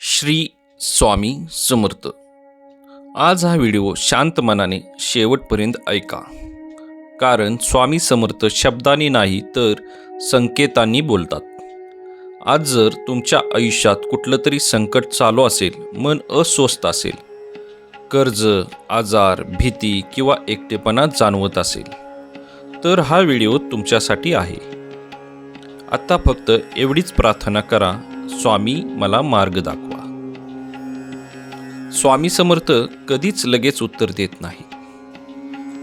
श्री स्वामी समर्थ। आज हा व्हिडिओ शांत मनाने शेवटपर्यंत ऐका, कारण स्वामी समर्थ शब्दांनी नाही तर संकेतांनी बोलतात। आज जर तुमच्या आयुष्यात कुठलं तरी संकट चालू असेल, मन अस्वस्थ असेल, कर्ज, आजार, भीती किंवा एकटेपणा जाणवत असेल, तर हा व्हिडिओ तुमच्यासाठी आहे। आता फक्त एवढीच प्रार्थना करा, स्वामी मला मार्ग दाखवा। स्वामी समर्थ कधीच लगेच उत्तर देत नाही,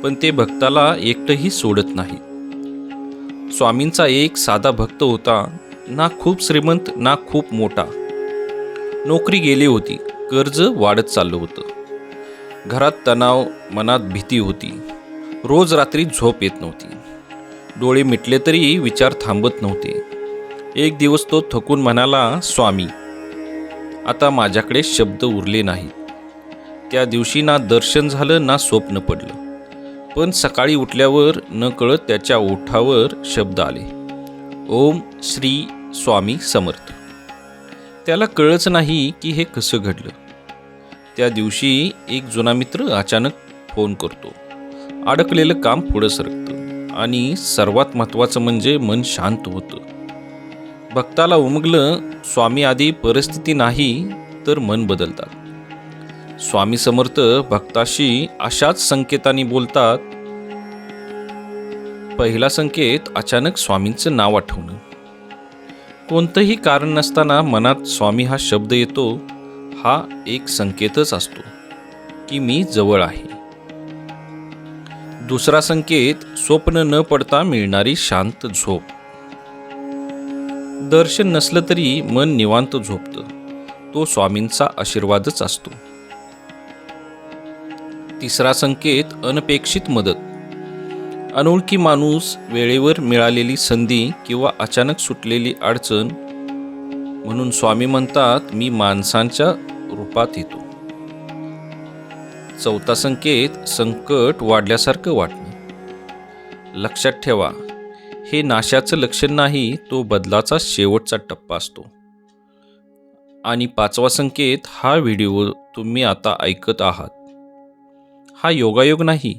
पण ते भक्ताला एकटंही सोडत नाही। स्वामींचा एक साधा भक्त होता, ना खूप श्रीमंत ना खूप मोठा। नोकरी गेली होती, कर्ज वाढत चाललं होतं, घरात तणाव, मनात भीती होती, रोज रात्री झोप येत नव्हती, डोळे मिटले तरी विचार थांबत नव्हते। एक दिवस तो थकून म्हणाला, स्वामी, आता माझ्याकडे शब्द उरले नाहीत। त्या दिवशी ना दर्शन झालं ना स्वप्न पडलं, पण सकाळी उठल्यावर नकळत त्याच्या ओठावर शब्द आले, ओम श्री स्वामी समर्थ। त्याला कळलंच नाही की हे कसं घडलं। त्या दिवशी एक जुना मित्र अचानक फोन करतो, अडकलेलं काम पुढं सरकतं आणि सर्वात महत्त्वाचं म्हणजे मन शांत होतं। भक्ताला उमगलं, स्वामी आधी परिस्थिती नाही तर मन बदलतात। स्वामी समर्थ भक्ताशी अशाच संकेतांनी बोलतात। पहिला संकेत, अचानक स्वामींचं नाव आठवणं। कोणतंही कारण नसताना मनात स्वामी हा शब्द येतो, हा एक संकेतच असतो की मी जवळ आहे। दुसरा संकेत, स्वप्न न पडता मिळणारी शांत झोप। दर्शन नसलं तरी मन निवांत झोपतं, तो स्वामींचा आशीर्वादच असतो। तिसरा संकेत, अनपेक्षित मदत। अनोळखी माणूस, वेळेवर मिळालेली संधी किंवा अचानक सुटलेली अडचण, म्हणून स्वामी म्हणतात, मी माणसांच्या रूपात येतो। चौथा संकेत, संकट वाढल्यासारखं वाटणं। लक्षात ठेवा, हे नाशाचं लक्षण नाही, तो बदलाचा शेवटचा टप्पा असतो। आणि पाचवा संकेत, हा व्हिडिओ तुम्ही आता ऐकत आहात, हा योगायोग नाही।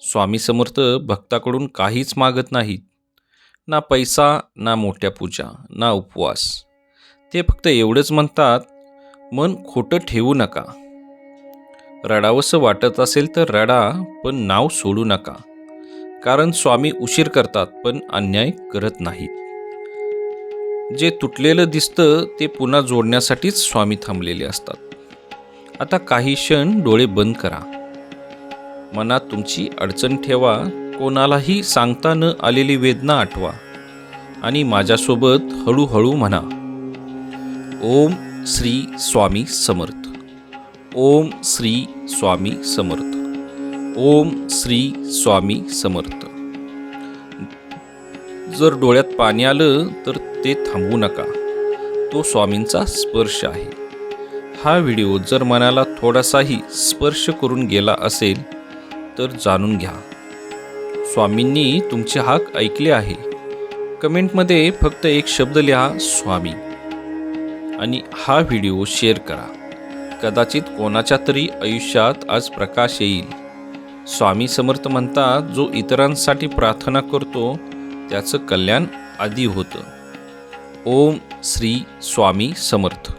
स्वामी समर्थ भक्ताकडून काहीच मागत नाहीत, ना पैसा, ना मोठ्या पूजा, ना उपवास। ते फक्त एवढंच म्हणतात, मन खोटं ठेवू नका। रडावंसं वाटत असेल तर रडा, पण नाव सोडू नका, कारण स्वामी उशीर करतात पण अन्याय करत नाहीत। जे तुटलेलं दिसतं ते पुन्हा जोडण्यासाठीच स्वामी थांबलेले असतात। आता काही क्षण डोळे बंद करा, मनात तुमची अडचण ठेवा, कोणालाही सांगता न आलेली वेदना आठवा आणि माझ्यासोबत हळूहळू म्हणा, ओम श्री स्वामी समर्थ, ओम श्री स्वामी समर्थ, ओम श्री स्वामी समर्थ। जर डोळ्यात पाणी आलं तर ते थांबवू नका, तो स्वामींचा स्पर्श आहे। हा व्हिडिओ जर मनाला थोडासाही स्पर्श करून गेला असेल तर जाणून घ्या, स्वामींनी तुमचे हाक ऐकले आहे। कमेंटमध्ये फक्त एक शब्द लिहा, स्वामी, आणि हा व्हिडिओ शेअर करा। कदाचित कोणाच्या तरी आयुष्यात आज प्रकाश येईल। स्वामी समर्थ म्हणतात, जो इतरांसाठी प्रार्थना करतो त्याचं कल्याण आधी होतं। ओम श्री स्वामी समर्थ।